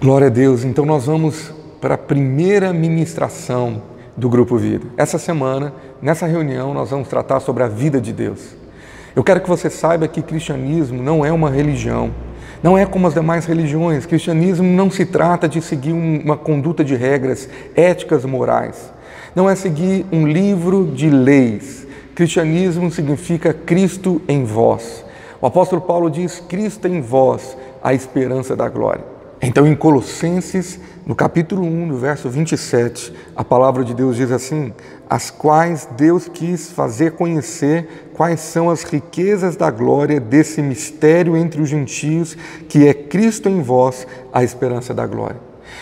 Glória a Deus. Então nós vamos para a primeira ministração do Grupo Vida. Essa semana, nessa reunião, nós vamos tratar sobre a vida de Deus. Eu quero que você saiba que cristianismo não é uma religião, não é como as demais religiões. Cristianismo não se trata de seguir uma conduta de regras éticas morais, não é seguir um livro de leis. Cristianismo significa Cristo em vós. O apóstolo Paulo diz: Cristo em vós, a esperança da glória. Então, em Colossenses, no capítulo 1, no verso 27, a palavra de Deus diz assim: as quais Deus quis fazer conhecer quais são as riquezas da glória desse mistério entre os gentios, que é Cristo em vós, a esperança da glória.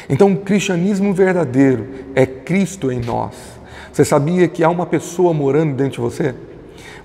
Então, o cristianismo verdadeiro é Cristo em nós. Você sabia que há uma pessoa morando dentro de você?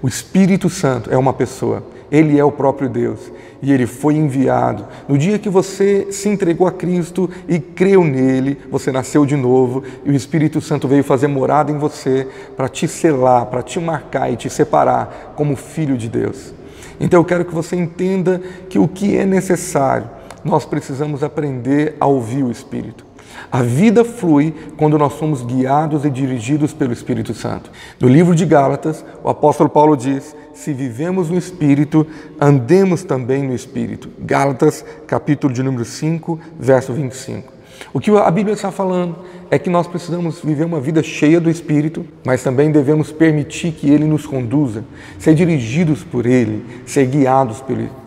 O Espírito Santo é uma pessoa. Ele é o próprio Deus e Ele foi enviado. No dia que você se entregou a Cristo e creu nele, você nasceu de novo e o Espírito Santo veio fazer morada em você para te selar, para te marcar e te separar como filho de Deus. Então eu quero que você entenda que o que é necessário, nós precisamos aprender a ouvir o Espírito. A vida flui quando nós somos guiados e dirigidos pelo Espírito Santo. No livro de Gálatas, o apóstolo Paulo diz: se vivemos no Espírito, andemos também no Espírito. Gálatas, capítulo de número 5, verso 25. O que a Bíblia está falando é que nós precisamos viver uma vida cheia do Espírito, mas também devemos permitir que Ele nos conduza, ser dirigidos por Ele, ser guiados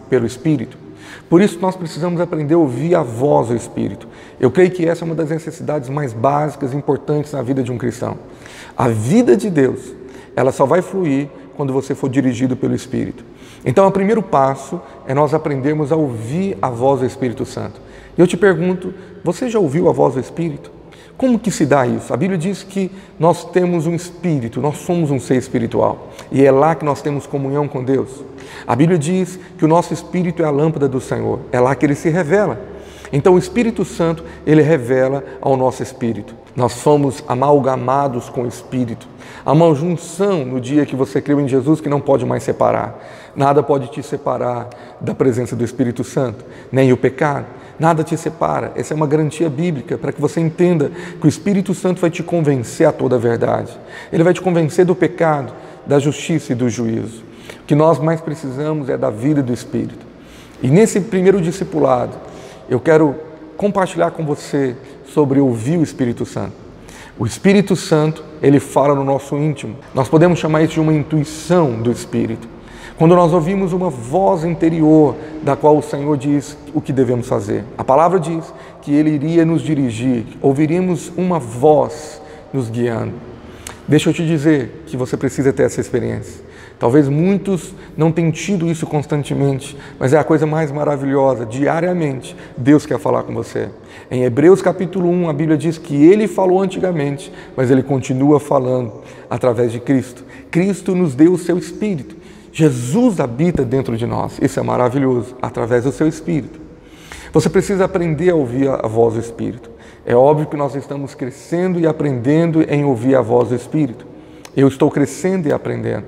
pelo Espírito. Por isso nós precisamos aprender a ouvir a voz do Espírito. Eu creio que essa é uma das necessidades mais básicas e importantes na vida de um cristão. A vida de Deus, ela só vai fluir quando você for dirigido pelo Espírito. Então o primeiro passo é nós aprendermos a ouvir a voz do Espírito Santo. E eu te pergunto, você já ouviu a voz do Espírito? Como que se dá isso? A Bíblia diz que nós temos um espírito, nós somos um ser espiritual. E é lá que nós temos comunhão com Deus. A Bíblia diz que o nosso espírito é a lâmpada do Senhor. É lá que Ele se revela. Então o Espírito Santo, Ele revela ao nosso espírito. Nós somos amalgamados com o Espírito. Há uma junção no dia que você creu em Jesus que não pode mais separar. Nada pode te separar da presença do Espírito Santo, nem o pecado. Nada te separa. Essa é uma garantia bíblica para que você entenda que o Espírito Santo vai te convencer a toda a verdade. Ele vai te convencer do pecado, da justiça e do juízo. O que nós mais precisamos é da vida do Espírito. E nesse primeiro discipulado, eu quero compartilhar com você sobre ouvir o Espírito Santo. O Espírito Santo, ele fala no nosso íntimo. Nós podemos chamar isso de uma intuição do Espírito. Quando nós ouvimos uma voz interior da qual o Senhor diz o que devemos fazer. A palavra diz que Ele iria nos dirigir, ouviríamos uma voz nos guiando. Deixa eu te dizer que você precisa ter essa experiência. Talvez muitos não tenham tido isso constantemente, mas é a coisa mais maravilhosa. Diariamente, Deus quer falar com você. Em Hebreus capítulo 1, a Bíblia diz que Ele falou antigamente, mas Ele continua falando através de Cristo. Cristo nos deu o seu Espírito. Jesus habita dentro de nós. Isso é maravilhoso, através do seu Espírito. Você precisa aprender a ouvir a voz do Espírito. É óbvio que nós estamos crescendo e aprendendo em ouvir a voz do Espírito. Eu estou crescendo e aprendendo.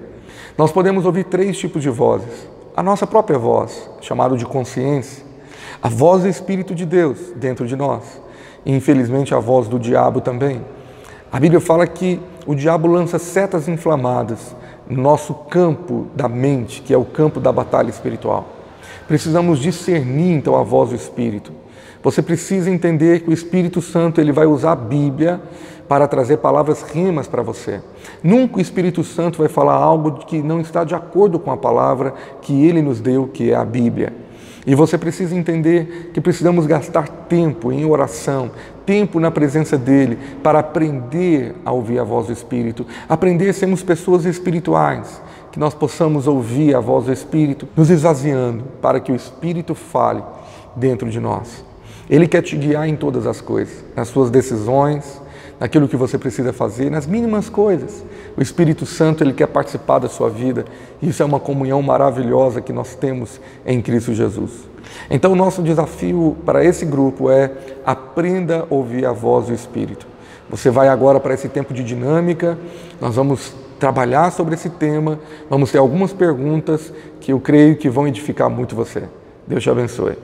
Nós podemos ouvir 3 tipos de vozes. A nossa própria voz, chamada de consciência. A voz do Espírito de Deus dentro de nós. E, infelizmente, a voz do diabo também. A Bíblia fala que o diabo lança setas inflamadas no nosso campo da mente, que é o campo da batalha espiritual. Precisamos discernir, então, a voz do Espírito. Você precisa entender que o Espírito Santo ele vai usar a Bíblia para trazer palavras rimas para você. Nunca o Espírito Santo vai falar algo que não está de acordo com a palavra que Ele nos deu, que é a Bíblia. E você precisa entender que precisamos gastar tempo em oração, tempo na presença dEle, para aprender a ouvir a voz do Espírito, aprender a sermos pessoas espirituais, que nós possamos ouvir a voz do Espírito, nos esvaziando, para que o Espírito fale dentro de nós. Ele quer te guiar em todas as coisas, nas suas decisões, naquilo que você precisa fazer, nas mínimas coisas. O Espírito Santo, ele quer participar da sua vida. Isso é uma comunhão maravilhosa que nós temos em Cristo Jesus. Então, o nosso desafio para esse grupo é: aprenda a ouvir a voz do Espírito. Você vai agora para esse tempo de dinâmica, nós vamos trabalhar sobre esse tema, vamos ter algumas perguntas que eu creio que vão edificar muito você. Deus te abençoe.